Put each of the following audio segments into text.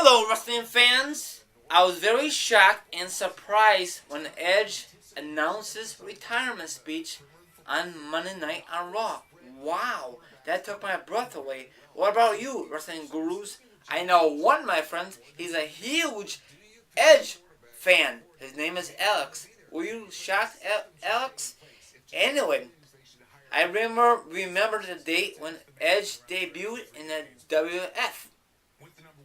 Hello, wrestling fans! I was very shocked and surprised when Edge announced his retirement speech on Monday Night on Raw. Wow, that took my breath away. What about you, wrestling gurus? I know one, my friends. He's a huge Edge fan. His name is Alex. Were you shocked, Alex? Anyway, I remember the date when Edge debuted in the WF.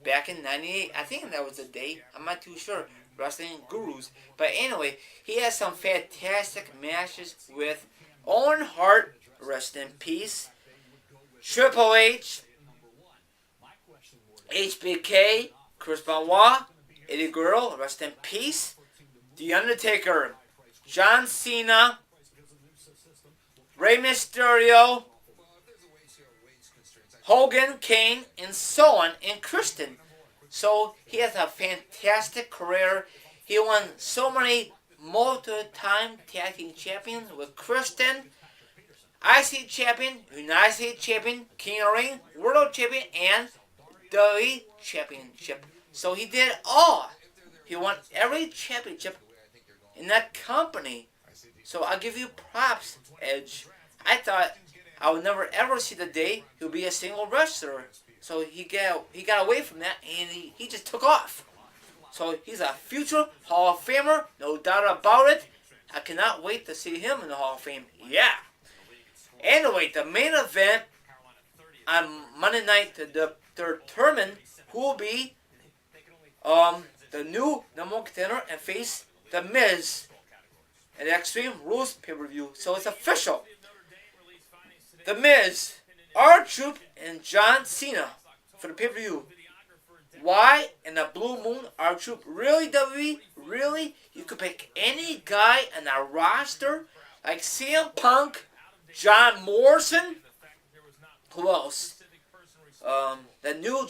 Back in 98, I think that was the date. I'm not too sure. Wrestling gurus. But anyway, he has some fantastic matches with Owen Hart, rest in peace, Triple H, HBK, Chris Benoit, Eddie Guerrero, rest in peace, The Undertaker, John Cena, Rey Mysterio, Hogan, Kane, and so on, and Christian. So he has a fantastic career. He won so many multi-time tag team champions with Christian, IC champion, United States champion, King of the Ring, World champion, and WWE championship. So he did it all. He won every championship in that company. So I'll give you props, Edge. I thought I would never ever see the day he'll be a single wrestler. So he got away from that and he just took off. So he's a future Hall of Famer, no doubt about it. I cannot wait to see him in the Hall of Fame. Yeah. Anyway, the main event on Monday night to determine who will be the new number one contender and face The Miz at the Extreme Rules pay-per-view. So it's official. The Miz, R-Truth, and John Cena for the pay-per-view. Why in the Blue Moon, R-Truth? Really, WWE? Really? You could pick any guy on the roster like CM Punk, John Morrison. Who else? The new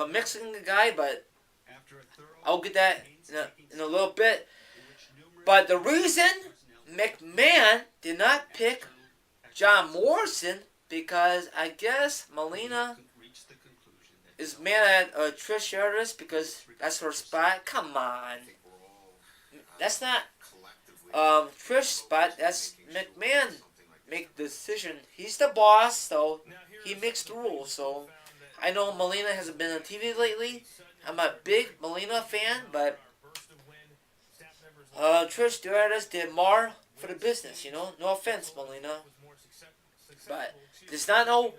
Mexican guy, but I'll get that in a little bit. But the reason McMahon did not pick John Morrison, because I guess Melina is mad at Trish Stratus because that's her spot. Come on. That's not Trish's spot. That's McMahon make the decision. He's the boss, so he makes the rules. So I know Melina hasn't been on TV lately. I'm a big Melina fan, but Trish Stratus did more for the business, you know. No offense, Melina. But there's not no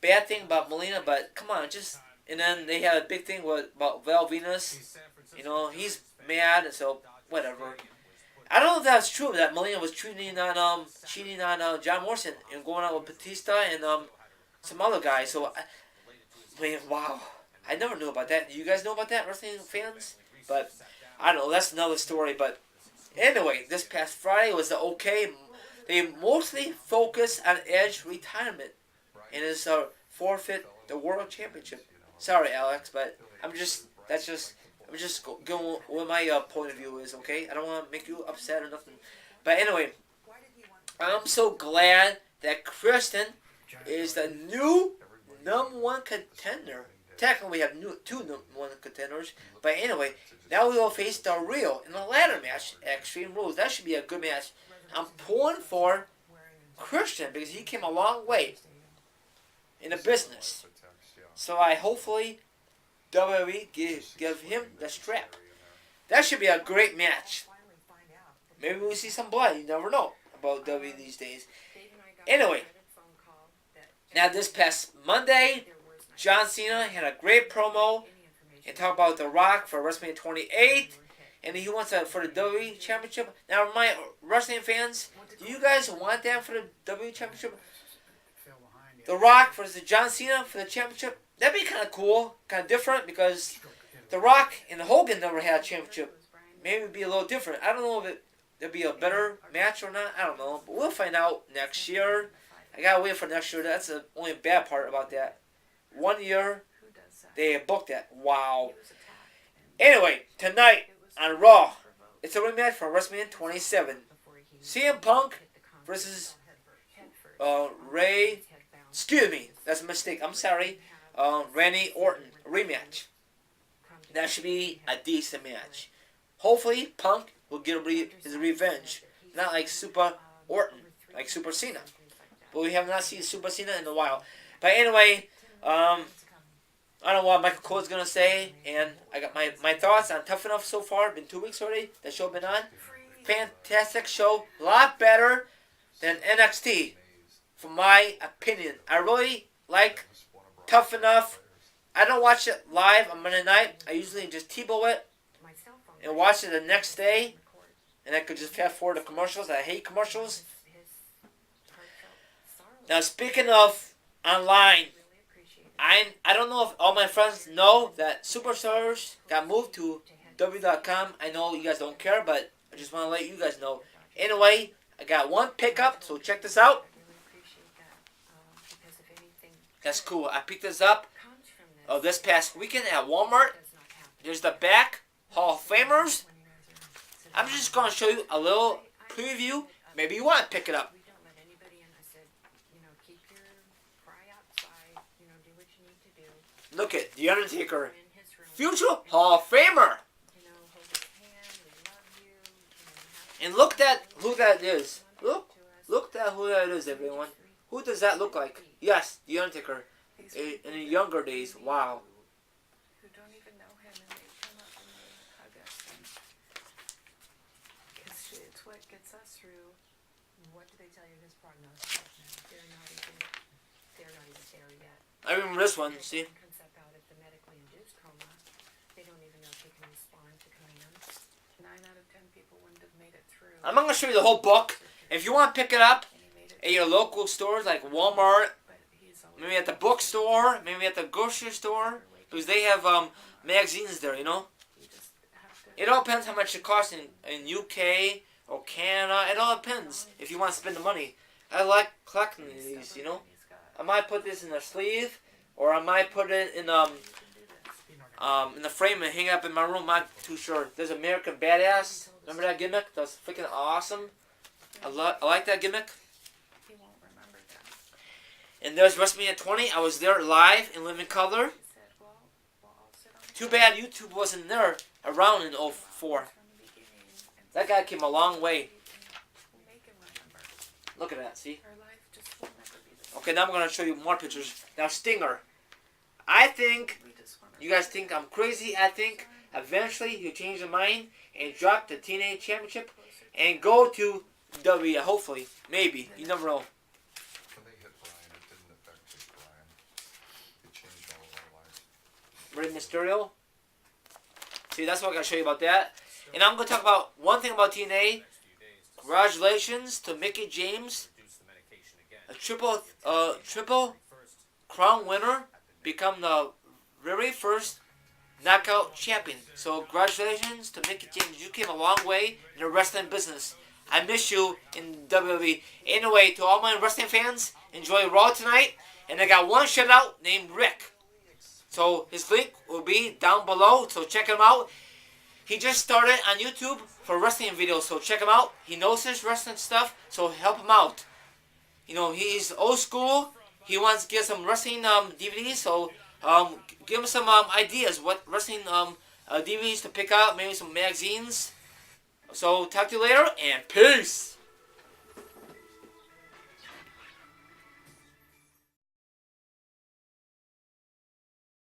bad thing about Melina, but come on, just... And then they had a big thing about Val Venus. You know, he's mad, so whatever. I don't know if that's true, that Melina was cheating on John Morrison and going out with Batista and some other guy. So, I mean, wow. I never knew about that. You guys know about that, wrestling fans? But, I don't know, that's another story. But, anyway, this past Friday was the OK. They mostly focus on Edge retirement and his forfeit the World Championship. Sorry, Alex, but I'm just going what my point of view is, okay? I don't want to make you upset or nothing. But anyway, I'm so glad that Kristen is the new number one contender. Technically, we have two number one contenders. But anyway, now we will face Del Rio in the ladder match at Extreme Rules. That should be a good match. I'm pulling for Christian because he came a long way in the business. So I hopefully WWE give him the strap. That should be a great match. Maybe we'll see some blood. You never know about WWE these days. Anyway, now this past Monday, John Cena had a great promo and talked about The Rock for WrestleMania 28. And he wants that for the WWE Championship. Now, my wrestling fans, do you guys want that for the WWE Championship? The Rock versus John Cena for the championship? That'd be kind of cool, kind of different, because The Rock and Hogan never had a championship. Maybe it'd be a little different. I don't know if it'd be a better match or not. I don't know. But we'll find out next year. I gotta wait for next year. That's the only bad part about that. 1 year, they booked that. Wow. Anyway, tonight on Raw, it's a rematch from WrestleMania 27. CM Punk versus Ray. Excuse me, that's a mistake. I'm sorry. Randy Orton rematch. That should be a decent match. Hopefully, Punk will get his revenge. Not like Super Orton, like Super Cena. But we have not seen Super Cena in a while. But anyway, I don't know what Michael Cole's going to say. And I got my thoughts on Tough Enough so far. Been 2 weeks already. The show been on. Fantastic show. A lot better than NXT. For my opinion. I really like Tough Enough. I don't watch it live on Monday night. I usually just TiVo it and watch it the next day. And I could just fast forward the commercials. I hate commercials. Now, speaking of online, I don't know if all my friends know that Superstars got moved to W.com. I know you guys don't care, but I just want to let you guys know. Anyway, I got one pickup, so check this out. That's cool. I picked this up this past weekend at Walmart. There's the back Hall of Famers. I'm just going to show you a little preview. Maybe you want to pick it up. Look at The Undertaker, future Hall of Famer. And look at who that is. Look at who that is, everyone. Who does that look like? Yes, The Undertaker. In the younger days. Wow. Who don't even know him and they come up and they hug us. It's what gets us through. What do they tell you his prognosis? They're not even there yet. I remember this one, see? Concept out of the medically induced coma. They don't even know if he can respond to command. 9 out of 10 people wouldn't have made it through. I'm not going to show you the whole book. If you want to pick it up at your local stores like Walmart, maybe at the bookstore, maybe at the grocery store, because they have magazines there, you know. It all depends how much it costs in UK or Canada. It all depends if you want to spend the money. I like collecting these, you know. I might put this in a sleeve, or I might put it in the frame and hang it up in my room. I'm not too sure. There's American Badass. Remember that gimmick? That was freaking awesome. I like that gimmick. And there's WrestleMania 20. I was there live in living color. Too bad YouTube wasn't there around in 04. That guy came a long way. Look at that, see? Okay, now I'm going to show you more pictures. Now, Stinger. I think, you guys think I'm crazy. I think eventually he'll change his mind and drop the TNA Championship and go to WWE. Hopefully. Maybe. You never know. Rey Mysterio. See, that's what I'm going to show you about that. And I'm going to talk about one thing about TNA. Congratulations to Mickie James. A triple crown winner. Become the very first knockout champion. So congratulations to Mickie James. You came a long way in the wrestling business. I miss you in WWE. Anyway, to all my wrestling fans, enjoy Raw tonight. And I got one shout out named Rick. So his link will be down below, so check him out. He just started on YouTube for wrestling videos, so check him out. He knows his wrestling stuff, so help him out. You know, he's old school. He wants to get some wrestling DVDs, so give him some ideas, what wrestling DVDs to pick out, maybe some magazines. So talk to you later, and peace!